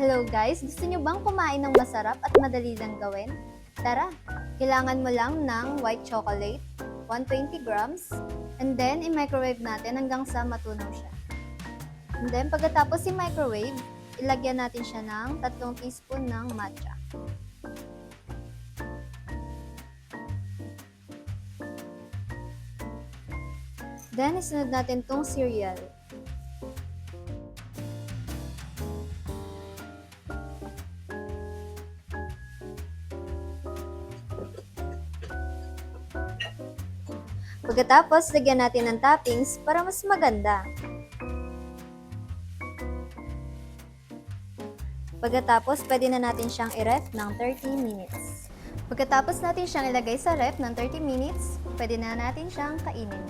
Hello guys! Gusto nyo bang kumain ng masarap at madali lang gawin? Tara! Kailangan mo lang ng white chocolate, 120 grams, and then i-microwave natin hanggang sa matunaw siya. And then pagkatapos i-microwave, ilagyan natin siya ng 3 teaspoon ng matcha. Then isunod natin tong cereal. Pagkatapos, lagyan natin ng toppings para mas maganda. Pagkatapos, pwede na natin siyang i-ref ng 30 minutes. Pagkatapos natin siyang ilagay sa ref ng 30 minutes, pwede na natin siyang kainin.